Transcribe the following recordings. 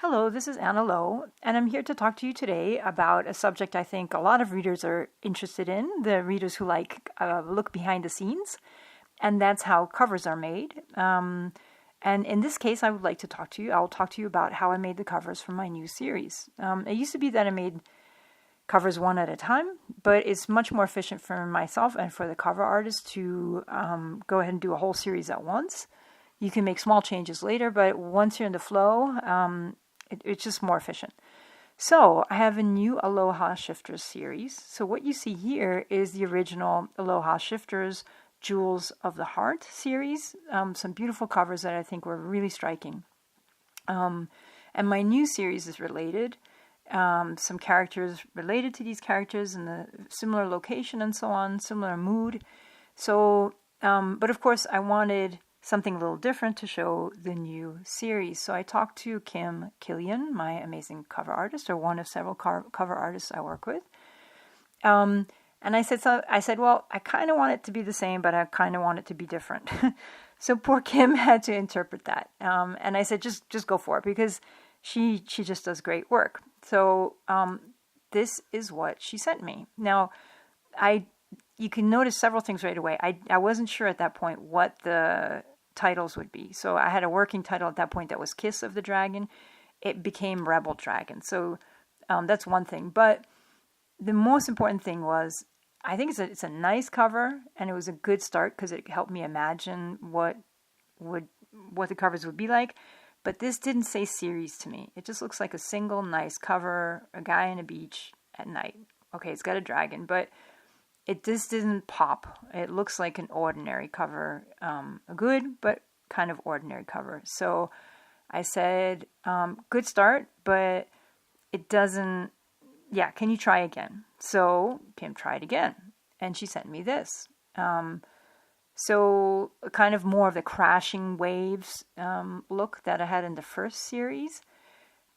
Hello, this is Anna Lowe, and I'm here to talk to you today about a subject I think a lot of readers are interested in, the readers who like look behind the scenes, and that's how covers are made. And in this case, I'll talk to you about how I made the covers for my new series. It used to be that I made covers one at a time, but it's much more efficient for myself and for the cover artist to go ahead and do a whole series at once. You can make small changes later, but once you're in the flow, it's just more efficient. So I have a new Aloha Shifters series. So what you see here is the original Aloha Shifters Jewels of the Heart series. Some beautiful covers that I think were really striking. And my new series is related. Some characters related to these characters in a similar location and so on, similar mood. So, but of course I wanted something a little different to show the new series. So I talked to Kim Killian, my amazing cover artist, or one of several cover artists I work with. And I said, well, I kind of want it to be the same, but I kind of want it to be different. So poor Kim had to interpret that. And I said, just go for it, because she just does great work. So this is what she sent me. Now, you can notice several things right away. I wasn't sure at that point what the titles would be. So I had a working title at that point that was Kiss of the Dragon. It became Rebel Dragon. So that's one thing. But the most important thing was, I think it's a nice cover, and it was a good start because it helped me imagine what the covers would be like. But this didn't say series to me. It just looks like a single nice cover, a guy on a beach at night. Okay, it's got a dragon, but it just didn't pop. It looks like an ordinary cover, a good but kind of ordinary cover. So I said, good start, but it doesn't, can you try again? So Kim tried again, and she sent me this. So kind of more of the crashing waves look that I had in the first series.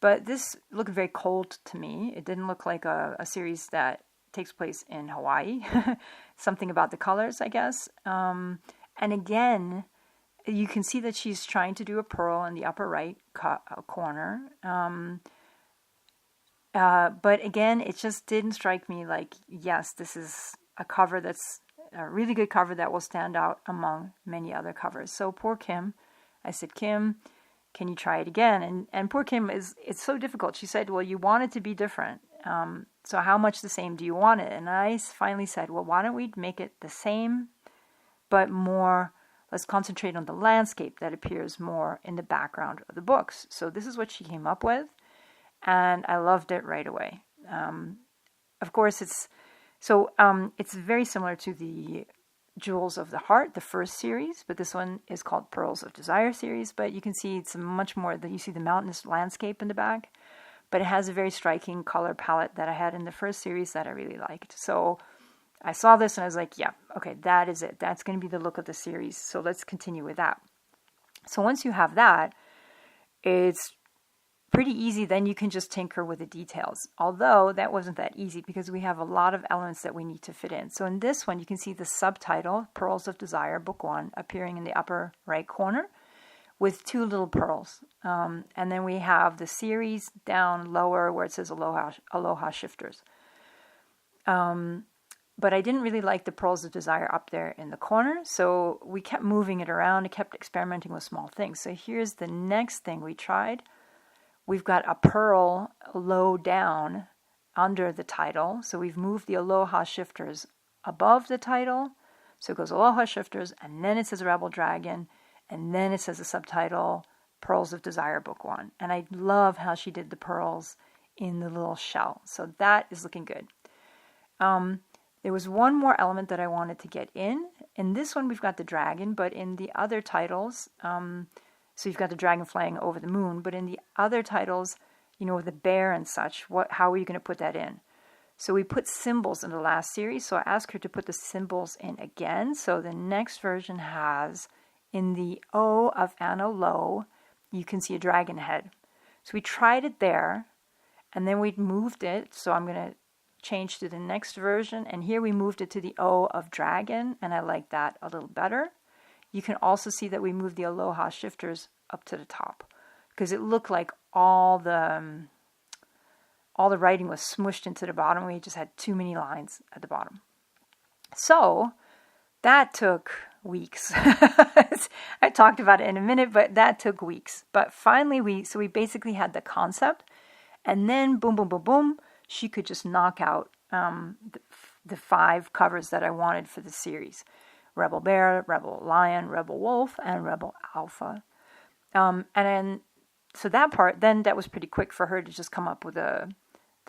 But this looked very cold to me. It didn't look like a series that takes place in Hawaii. Something about the colors, I guess. And again, you can see that she's trying to do a pearl in the upper right corner. But again, it just didn't strike me like, yes, this is a cover that's a really good cover that will stand out among many other covers. So poor Kim, I said, Kim, can you try it again? And poor Kim, it's so difficult. She said, well, you want it to be different. So how much the same do you want it? And I finally said, well, why don't we make it the same, but more, let's concentrate on the landscape that appears more in the background of the books. So this is what she came up with, and I loved it right away. Of course, it's very similar to the Jewels of the Heart, the first series, but this one is called Pearls of Desire series. But you can see it's much more, you see the mountainous landscape in the back, but it has a very striking color palette that I had in the first series that I really liked. So I saw this and I was like, yeah, okay, that is it. That's going to be the look of the series. So let's continue with that. So once you have that, it's pretty easy. Then you can just tinker with the details. Although that wasn't that easy because we have a lot of elements that we need to fit in. So in this one, you can see the subtitle, Pearls of Desire, Book 1, appearing in the upper right corner, with two little pearls. And then we have the series down lower where it says Aloha Shifters. But I didn't really like the Pearls of Desire up there in the corner, so we kept moving it around and kept experimenting with small things. So here's the next thing we tried. We've got a pearl low down under the title. So we've moved the Aloha Shifters above the title. So it goes Aloha Shifters, and then it says Rebel Dragon, and then it says the subtitle, Pearls of Desire, Book 1. And I love how she did the pearls in the little shell. So that is looking good. There was one more element that I wanted to get in. In this one, we've got the dragon, but in the other titles, so you've got the dragon flying over the moon, but in the other titles, with the bear and such, how are you going to put that in? So we put symbols in the last series, so I asked her to put the symbols in again. So the next version has, in the O of Anna Lowe, you can see a dragon head. So we tried it there, and then we moved it. So I'm going to change to the next version, and here we moved it to the O of dragon, and I like that a little better. You can also see that we moved the Aloha Shifters up to the top because it looked like all the writing was smushed into the bottom. We just had too many lines at the bottom. So that took weeks. I talked about it in a minute, but that took weeks. But finally we basically had the concept, and then boom, boom, boom, boom, she could just knock out the 5 covers that I wanted for the series. Rebel Bear, Rebel Lion, Rebel Wolf, and Rebel Alpha. And then, so that part, then that was pretty quick for her to just come up with the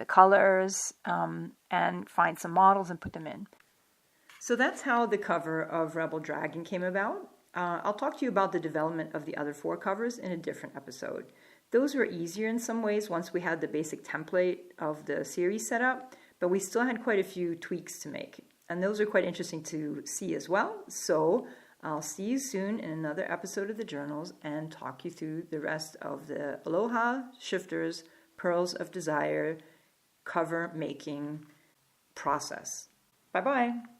colors and find some models and put them in. So that's how the cover of Rebel Dragon came about. I'll talk to you about the development of the other 4 covers in a different episode. Those were easier in some ways once we had the basic template of the series set up, but we still had quite a few tweaks to make. And those are quite interesting to see as well. So I'll see you soon in another episode of the Journals and talk you through the rest of the Aloha Shifters Pearls of Desire cover making process. Bye-bye.